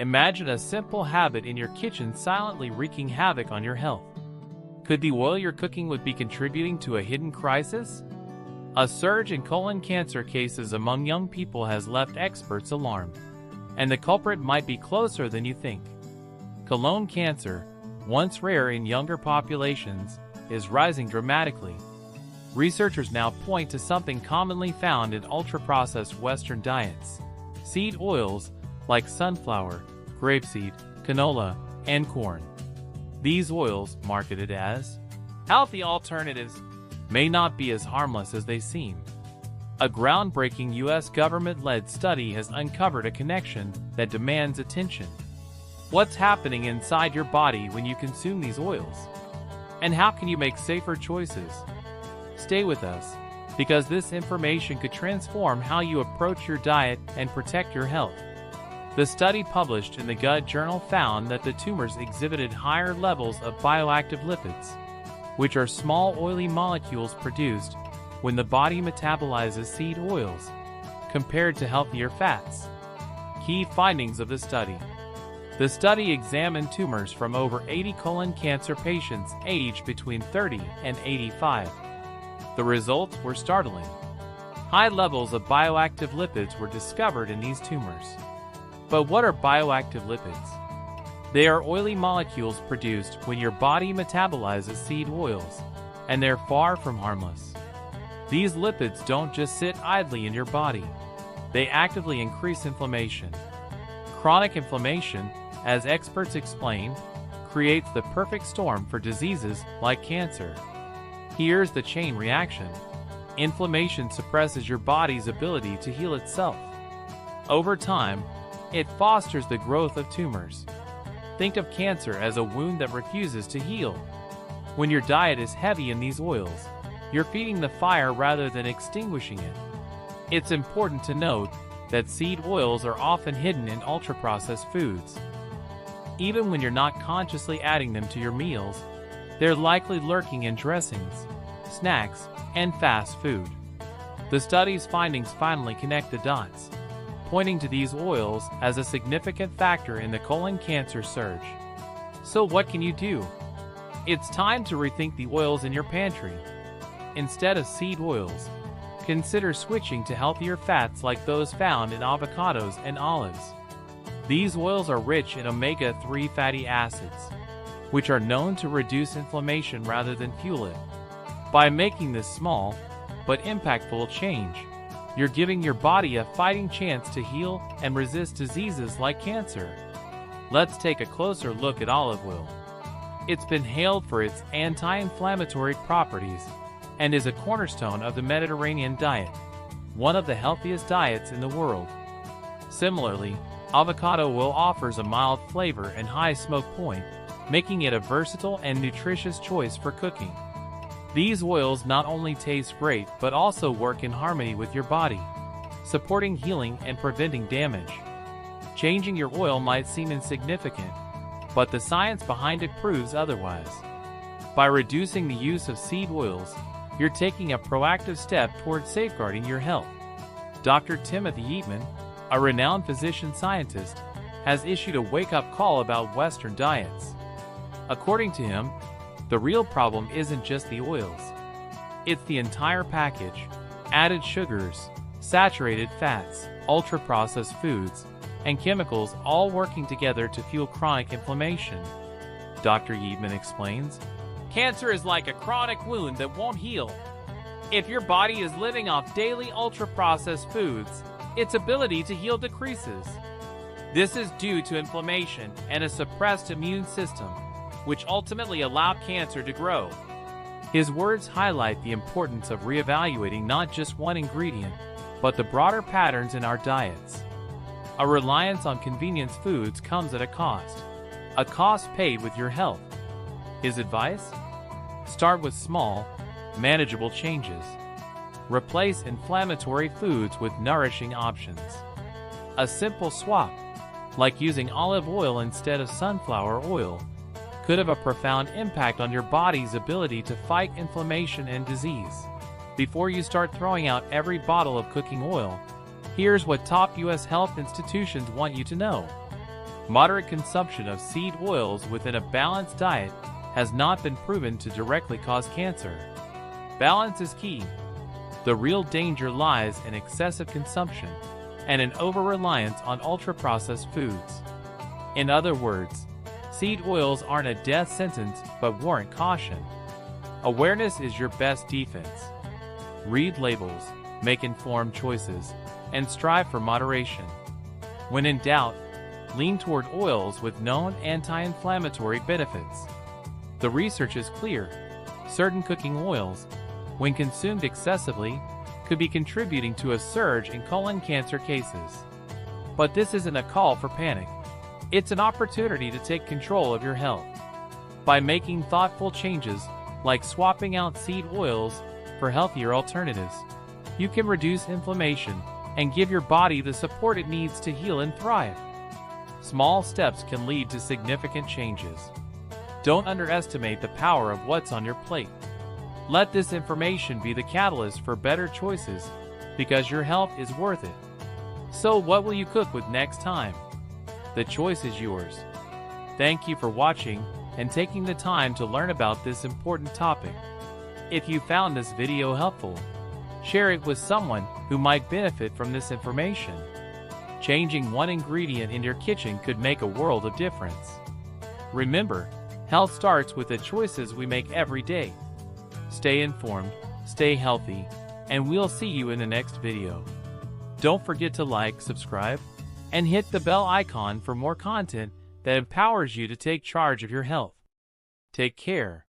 Imagine a simple habit in your kitchen silently wreaking havoc on your health. Could the oil you're cooking with be contributing to a hidden crisis? A surge in colon cancer cases among young people has left experts alarmed, and the culprit might be closer than you think. Colon cancer, once rare in younger populations, is rising dramatically. Researchers now point to something commonly found in ultra-processed Western diets: seed oils like sunflower, grapeseed, canola, and corn. These oils, marketed as healthy alternatives, may not be as harmless as they seem. A groundbreaking U.S. government-led study has uncovered a connection that demands attention. What's happening inside your body when you consume these oils? And how can you make safer choices? Stay with us, because this information could transform how you approach your diet and protect your health. The study published in the Gut Journal found that the tumors exhibited higher levels of bioactive lipids, which are small oily molecules produced when the body metabolizes seed oils, compared to healthier fats. Key findings of the study. The study examined tumors from over 80 colon cancer patients aged between 30 and 85. The results were startling. High levels of bioactive lipids were discovered in these tumors. But what are bioactive lipids? They are oily molecules produced when your body metabolizes seed oils, and they're far from harmless. These lipids don't just sit idly in your body. They actively increase inflammation. Chronic inflammation, as experts explain, creates the perfect storm for diseases like cancer. Here's the chain reaction. Inflammation suppresses your body's ability to heal itself. Over time, it fosters the growth of tumors. Think of cancer as a wound that refuses to heal. When your diet is heavy in these oils, you're feeding the fire rather than extinguishing it. It's important to note that seed oils are often hidden in ultra-processed foods. Even when you're not consciously adding them to your meals, they're likely lurking in dressings, snacks, and fast food. The study's findings finally connect the dots, pointing to these oils as a significant factor in the colon cancer surge. So what can you do? It's time to rethink the oils in your pantry. Instead of seed oils, consider switching to healthier fats like those found in avocados and olives. These oils are rich in omega-3 fatty acids, which are known to reduce inflammation rather than fuel it. By making this small, but impactful change, you're giving your body a fighting chance to heal and resist diseases like cancer. Let's take a closer look at olive oil. It's been hailed for its anti-inflammatory properties and is a cornerstone of the Mediterranean diet, one of the healthiest diets in the world. Similarly, avocado oil offers a mild flavor and high smoke point, making it a versatile and nutritious choice for cooking. These oils not only taste great but also work in harmony with your body, supporting healing and preventing damage. Changing your oil might seem insignificant, but the science behind it proves otherwise. By reducing the use of seed oils, you're taking a proactive step toward safeguarding your health. Dr. Timothy Eatman, a renowned physician-scientist, has issued a wake-up call about Western diets. According to him, the real problem isn't just the oils. It's the entire package: added sugars, saturated fats, ultra-processed foods, and chemicals all working together to fuel chronic inflammation. Dr. Eatman explains, "Cancer is like a chronic wound that won't heal. If your body is living off daily ultra-processed foods, its ability to heal decreases. This is due to inflammation and a suppressed immune system, which ultimately allow cancer to grow." His words highlight the importance of reevaluating not just one ingredient, but the broader patterns in our diets. A reliance on convenience foods comes at a cost paid with your health. His advice? Start with small, manageable changes. Replace inflammatory foods with nourishing options. A simple swap, like using olive oil instead of sunflower oil, could have a profound impact on your body's ability to fight inflammation and disease. Before you start throwing out every bottle of cooking oil, here's what top U.S. health institutions want you to know. Moderate consumption of seed oils within a balanced diet has not been proven to directly cause cancer. Balance is key. The real danger lies in excessive consumption and an over-reliance on ultra-processed foods. In other words, seed oils aren't a death sentence but warrant caution. Awareness is your best defense. Read labels, make informed choices, and strive for moderation. When in doubt, lean toward oils with known anti-inflammatory benefits. The research is clear. Certain cooking oils, when consumed excessively, could be contributing to a surge in colon cancer cases. But this isn't a call for panic. It's an opportunity to take control of your health. By making thoughtful changes, like swapping out seed oils for healthier alternatives, you can reduce inflammation and give your body the support it needs to heal and thrive. Small steps can lead to significant changes. Don't underestimate the power of what's on your plate. Let this information be the catalyst for better choices, because your health is worth it. So what will you cook with next time? The choice is yours. Thank you for watching and taking the time to learn about this important topic. If you found this video helpful, share it with someone who might benefit from this information. Changing one ingredient in your kitchen could make a world of difference. Remember, health starts with the choices we make every day. Stay informed, stay healthy, and we'll see you in the next video. Don't forget to like, subscribe, and hit the bell icon for more content that empowers you to take charge of your health. Take care.